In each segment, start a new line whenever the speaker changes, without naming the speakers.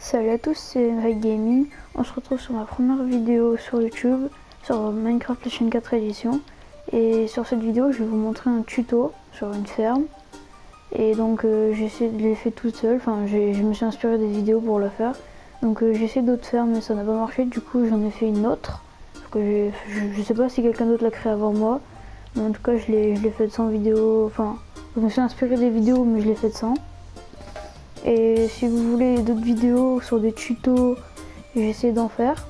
Salut à tous, c'est Mike Gaming. On se retrouve sur ma première vidéo sur YouTube, sur Minecraft Legend 4 édition. Et sur cette vidéo, je vais vous montrer un tuto sur une ferme. Et donc je l'ai fait toute seule, enfin je me suis inspiré des vidéos pour le faire. Donc j'ai essayé d'autres fermes mais ça n'a pas marché, du coup j'en ai fait une autre. Je sais pas si quelqu'un d'autre l'a créé avant moi, mais en tout cas je l'ai fait sans vidéo, enfin je me suis inspiré des vidéos mais je l'ai fait sans. Et si vous voulez d'autres vidéos sur des tutos, j'essaie d'en faire.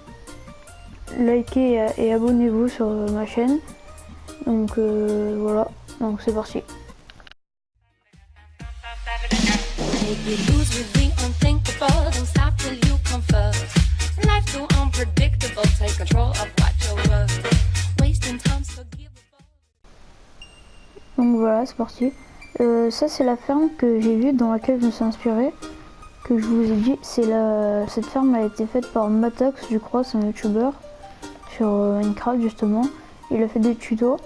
Likez et abonnez-vous sur ma chaîne. Donc voilà, donc c'est parti. Donc voilà, c'est parti. Ça c'est la ferme que j'ai vue dans laquelle je me suis inspiré, que je vous ai dit. Cette ferme a été faite par Matax, je crois, c'est un youtubeur sur Minecraft justement. Il a fait des tutos.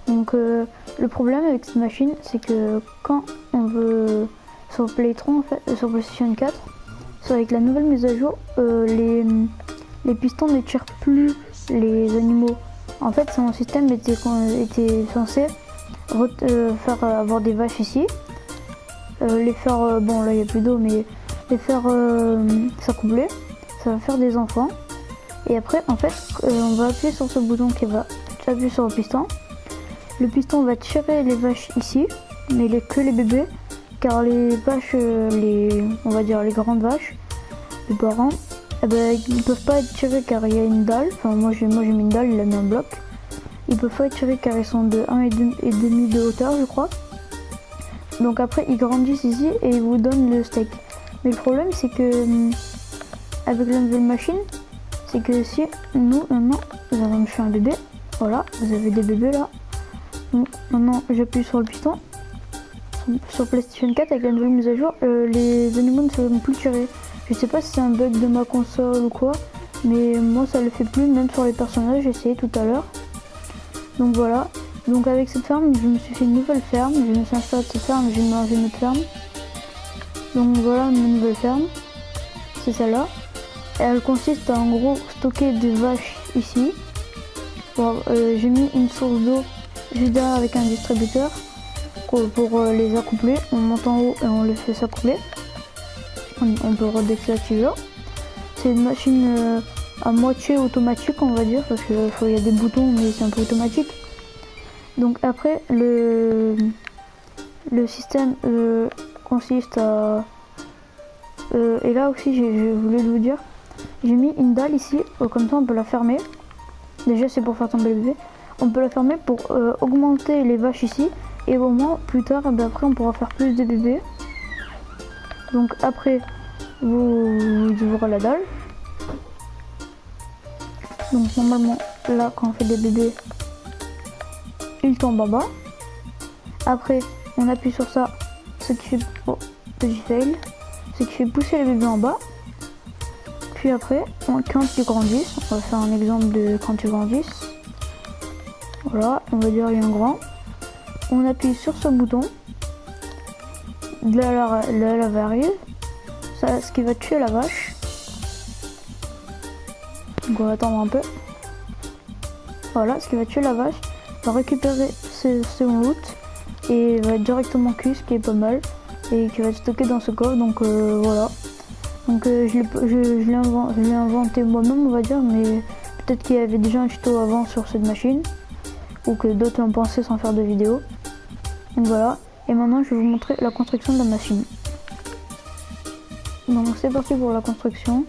Donc le problème avec cette machine, c'est que quand on veut sur Playtron, en fait, sur PlayStation 4, avec la nouvelle mise à jour, les pistons ne tirent plus les animaux. En fait, son système était censé faire avoir des vaches ici, les faire, bon là il n'y a plus d'eau, mais les faire s'accoupler, ça va faire des enfants. Et après, en fait, on va appuyer sur ce bouton qui va appuyer sur le piston. Le piston va tirer les vaches ici, mais que les bébés, car les vaches, on va dire les grandes vaches, les parents, eh ben, ils peuvent pas être tirés car il y a une dalle. Enfin moi j'ai mis une dalle, il a mis un bloc. Ils peuvent pas être tirés car ils sont de 1,5 de hauteur, je crois. Donc après ils grandissent ici et ils vous donnent le steak. Mais le problème c'est que avec la nouvelle machine, c'est que si nous maintenant nous avons fait un bébé, voilà, vous avez des bébés là. Donc maintenant j'appuie sur le piston. Sur PlayStation 4 avec la nouvelle mise à jour, les animaux ne seront plus tirés. Je sais pas si c'est un bug de ma console ou quoi, mais moi ça le fait plus, même sur les personnages, j'ai essayé tout à l'heure. Donc voilà, donc avec cette ferme, je me suis fait une nouvelle ferme, je me suis inspiré de cette ferme, j'ai mangé une autre ferme. Donc voilà ma nouvelle ferme, c'est celle-là. Elle consiste à en gros stocker des vaches ici. Bon, j'ai mis une source d'eau juste derrière avec un distributeur pour les accoupler. On monte en haut et on les fait s'accoupler. On peut redésactiver là. C'est une machine à moitié automatique, on va dire, parce qu'il y a des boutons mais c'est un peu automatique. Donc après le système consiste à et là aussi je voulais vous dire, j'ai mis une dalle ici, comme ça on peut la fermer. Déjà c'est pour faire tomber le bébé. On peut la fermer pour augmenter les vaches ici, et au moins plus tard, ben après on pourra faire plus de bébés. Donc après vous ouvrez la dalle. Donc normalement là quand on fait des bébés, ils tombent en bas. Après on appuie sur ça, ce qui fait ce qui fait pousser les bébés en bas. Puis après quand ils grandissent, on va faire un exemple de quand ils grandissent. Voilà, on va dire il y a un grand. On appuie sur ce bouton. Là la lave arrive. Ça, ce qui va tuer la vache. Donc on va attendre un peu. Voilà, ce qui va tuer la vache. Va récupérer ce loot et va être directement cuit, ce qui est pas mal. Et qui va être stocké dans ce coffre. Donc voilà. Donc je l'ai inventé moi-même, on va dire, mais peut-être qu'il y avait déjà un tuto avant sur cette machine, ou que d'autres l'ont pensé sans faire de vidéo. Donc voilà, et maintenant je vais vous montrer la construction de la machine. Donc c'est parti pour la construction.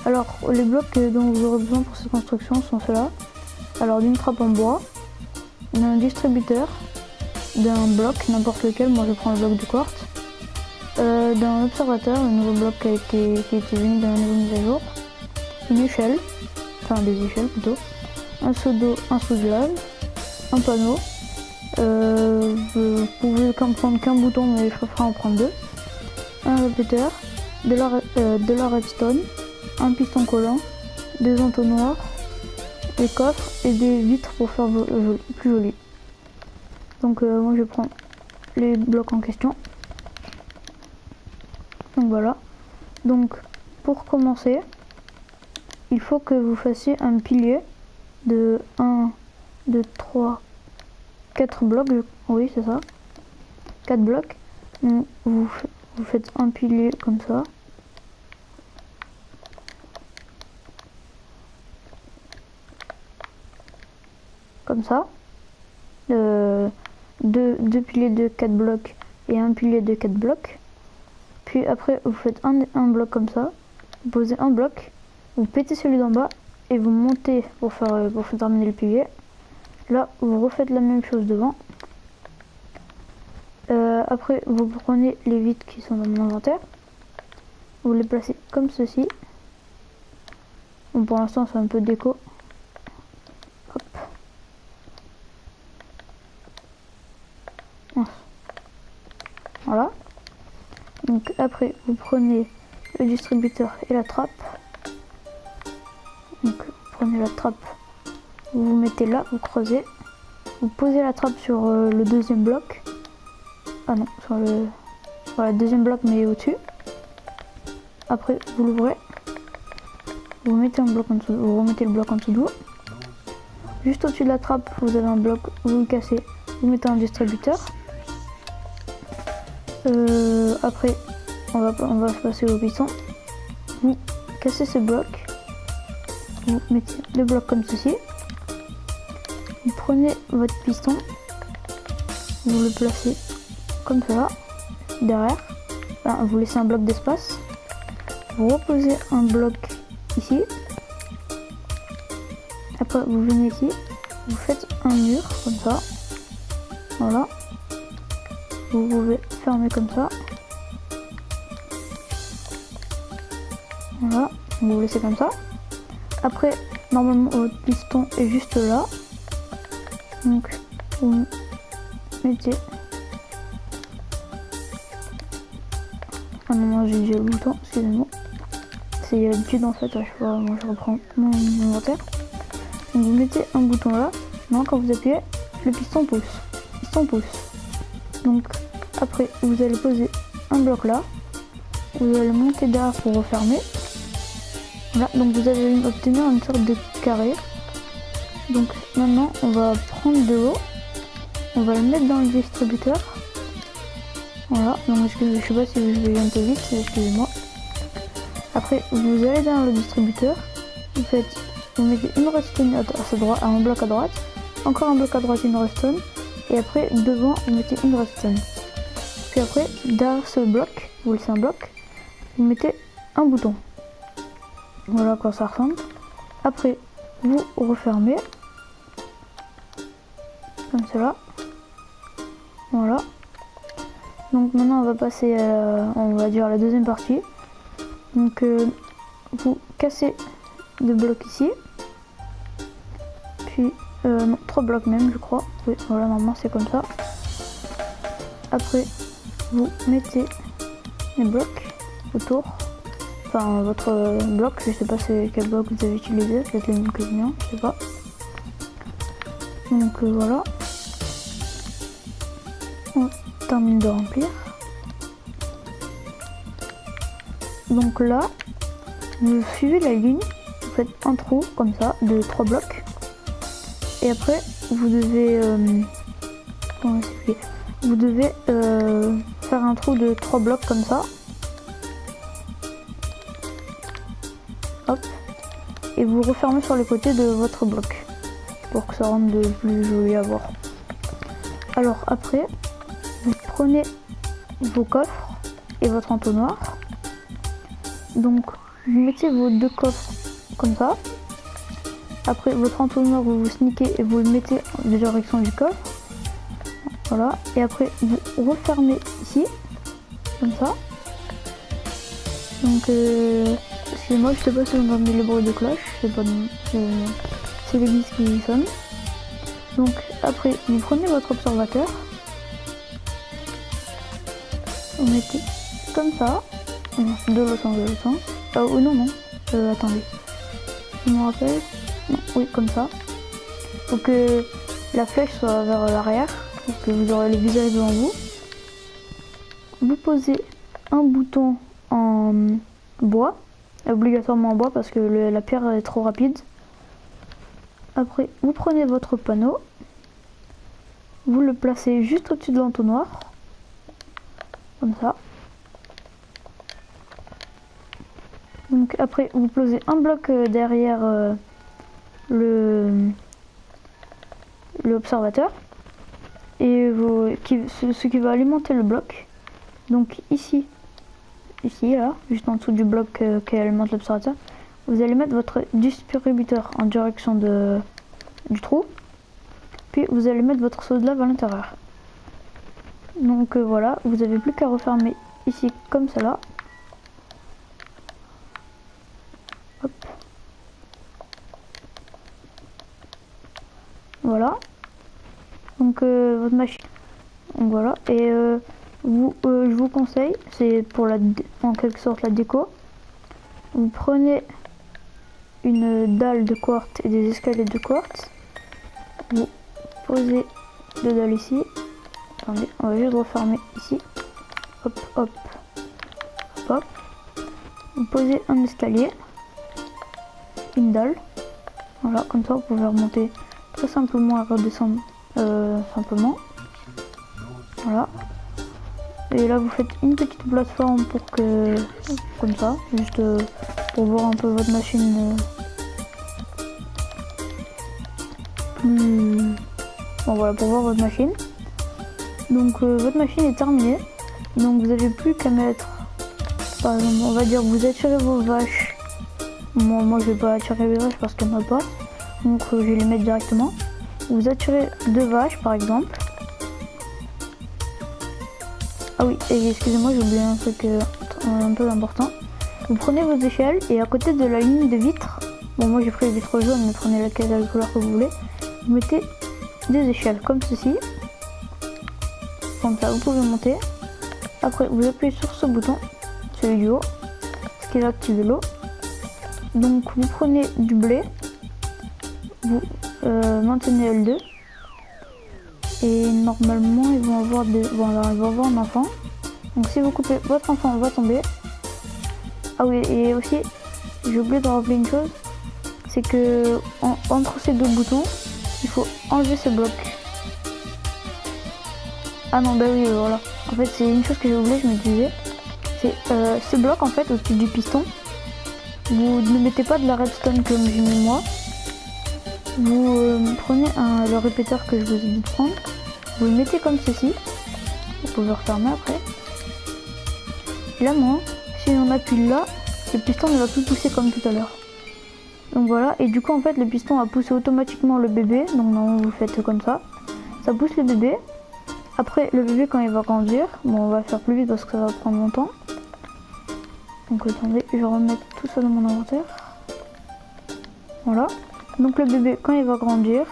Alors les blocs dont vous aurez besoin pour cette construction sont ceux-là. Alors d'une trappe en bois, d'un distributeur, d'un bloc, n'importe lequel, moi je prends le bloc de quartz, d'un observateur, le nouveau bloc qui était venu dans la nouvelle mise à jour, une échelle, enfin des échelles plutôt, un seau d'eau, un seau de lave, un panneau. Vous pouvez prendre qu'un bouton, mais je préfère en prendre deux. Un répéteur, de la redstone, un piston collant, des entonnoirs, des coffres et des vitres pour faire plus joli. Donc moi je prends les blocs en question. Donc voilà. Donc pour commencer, il faut que vous fassiez un pilier de 1, 2, 3, 4 blocs. Oui, c'est ça. 4 blocs. Donc, vous faites un pilier comme ça. Comme ça. Deux piliers de 4 blocs et un pilier de 4 blocs. Puis après, vous faites un bloc comme ça. Vous posez un bloc. Vous pétez celui d'en bas. Et vous montez pour terminer le pilier. Là, vous refaites la même chose devant. Après, vous prenez les vitres qui sont dans mon inventaire. Vous les placez comme ceci. Bon, pour l'instant, c'est un peu déco. Hop. Voilà. Donc après, vous prenez le distributeur et la trappe. Donc, vous prenez la trappe, vous vous mettez là, vous creusez. Vous posez la trappe sur le deuxième bloc. Ah non, sur le deuxième bloc mais au-dessus. Après, vous l'ouvrez. Vous mettez un bloc en dessous, vous remettez le bloc en dessous de vous. Juste au-dessus de la trappe, vous avez un bloc, vous le cassez, vous mettez un distributeur. Après, on va passer au piston. Vous cassez ce bloc. Vous mettez le bloc comme ceci. Vous prenez votre piston. Vous le placez comme cela. Derrière. Enfin, vous laissez un bloc d'espace. Vous reposez un bloc ici. Après, vous venez ici. Vous faites un mur comme ça. Voilà. Vous pouvez fermer comme ça. Voilà. Vous laissez comme ça. Après, normalement, votre piston est juste là. Donc, vous mettez... Ah non, moi j'ai dit le bouton, excusez-moi. C'est l'habitude en fait, moi je reprends mon inventaire. Donc vous mettez un bouton là. Non, quand vous appuyez, le piston pousse. Le piston pousse. Donc, après, vous allez poser un bloc là. Vous allez monter derrière pour refermer. Voilà, donc vous allez obtenir une sorte de carré. Donc maintenant on va prendre de l'eau, on va le mettre dans le distributeur. Voilà, donc je sais pas si je vais un peu vite, excusez-moi. Après vous allez dans le distributeur, vous mettez une redstone un bloc à droite, encore un bloc à droite, une redstone, et après devant vous mettez une redstone. Puis après derrière ce bloc, vous laissez un bloc, vous mettez un bouton. Voilà à quoi ça ressemble. Après, vous refermez. Comme cela. Voilà. Donc maintenant, on va passer à, on va dire, la deuxième partie. Donc, vous cassez 2 blocs ici. Puis, non, 3 blocs même, je crois. Oui, voilà, normalement, c'est comme ça. Après, vous mettez les blocs autour. Enfin, votre bloc, je sais pas c'est quel bloc vous avez utilisé, peut-être le même que le mien, je sais pas. Donc voilà. On termine de remplir. Donc là, vous suivez la ligne, vous faites un trou comme ça de 3 blocs. Et après, vous devez comment expliquer, vous devez faire un trou de 3 blocs comme ça. Hop. Et vous refermez sur les côtés de votre bloc pour que ça rende plus joli à voir. Alors après, vous prenez vos coffres et votre entonnoir. Donc vous mettez vos 2 coffres comme ça. Après votre entonnoir, vous sneakez et vous le mettez en direction du coffre. Voilà. Et après vous refermez ici, comme ça. Donc excusez-moi, je sais pas si vous entendez le bruit de cloche, c'est l'église qui sonne. Donc après, vous prenez votre observateur, vous mettez comme ça, de l'autre sens, oh non, attendez, je me rappelle, non, oui, comme ça, pour que la flèche soit vers l'arrière, pour que vous aurez le visage devant vous. Vous posez un bouton en bois, obligatoirement en bois parce que la pierre est trop rapide. Après, vous prenez votre panneau, vous le placez juste au-dessus de l'entonnoir, comme ça. Donc après, vous posez un bloc derrière l'observateur et ce qui va alimenter le bloc. Donc ici là, juste en dessous du bloc qui alimente l'observateur, vous allez mettre votre distributeur en direction du trou, puis vous allez mettre votre seau de lave à l'intérieur. Donc voilà, vous n'avez plus qu'à refermer ici comme cela. Hop. Voilà. Donc votre machine. Donc voilà. Et je vous conseille, c'est pour en quelque sorte la déco. Vous prenez une dalle de quartz et des escaliers de quartz. Vous posez deux dalles ici. Attendez, on va juste refermer ici. Hop, hop, hop, hop. Vous posez un escalier, une dalle. Voilà, comme ça vous pouvez remonter très simplement et redescendre simplement. Voilà. Et là vous faites une petite plateforme pour que, comme ça, juste pour voir un peu votre machine plus... Bon voilà, pour voir votre machine. Donc votre machine est terminée. Donc vous n'avez plus qu'à mettre, par exemple, on va dire vous attirez vos vaches. Moi je vais pas attirer les vaches parce qu'il n'y en a pas. Donc je vais les mettre directement. Vous attirez deux vaches par exemple. Ah oui, et excusez-moi, j'ai oublié un truc un peu important. Vous prenez vos échelles et à côté de la ligne de vitres, bon moi j'ai pris les vitres jaunes, mais prenez la couleur que vous voulez, vous mettez des échelles comme ceci. Comme ça, vous pouvez monter. Après, vous appuyez sur ce bouton, celui du haut, ce qui va activer l'eau. Donc vous prenez du blé, vous maintenez L2. Et normalement ils vont avoir ils vont avoir un enfant. Donc si vous coupez, votre enfant va tomber. Ah oui, et aussi j'ai oublié de rappeler une chose, c'est que entre ces deux boutons il faut enlever ce bloc. Ah non, bah oui, voilà, en fait c'est une chose que j'ai oublié, je me disais, c'est ce bloc en fait au-dessus du piston, vous ne mettez pas de la redstone comme j'ai mis moi. Vous prenez le répéteur que je vous ai dit de prendre, vous le mettez comme ceci, vous pouvez refermer après. Et là, si on appuie là, le piston ne va plus pousser comme tout à l'heure. Donc voilà, et du coup en fait le piston va pousser automatiquement le bébé, donc normalement vous faites comme ça. Ça pousse le bébé. Après le bébé quand il va grandir, bon on va faire plus vite parce que ça va prendre longtemps. Donc attendez, je vais remettre tout ça dans mon inventaire. Voilà. Donc le bébé, quand il va grandir,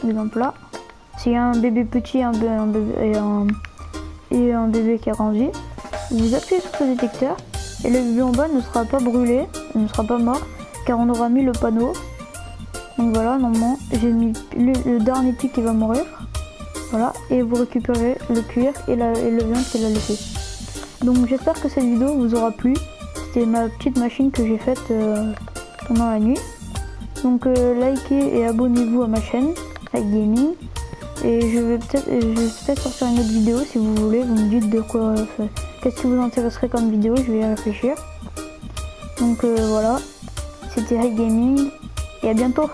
exemple là, s'il y a un bébé petit et un bébé qui a grandi, vous appuyez sur ce détecteur et le bébé en bas ne sera pas brûlé, ne sera pas mort, car on aura mis le panneau. Donc voilà, normalement j'ai mis le dernier petit qui va mourir. Voilà, et vous récupérez le cuir et le viande qu'il a laissé. Donc j'espère que cette vidéo vous aura plu. C'était ma petite machine que j'ai faite pendant la nuit. Donc likez et abonnez-vous à ma chaîne High Gaming. Et je vais peut-être sortir une autre vidéo si vous voulez. Vous me dites de quoi, qu'est-ce qui vous intéresserait comme vidéo, je vais y réfléchir. Donc voilà, c'était High Gaming et à bientôt.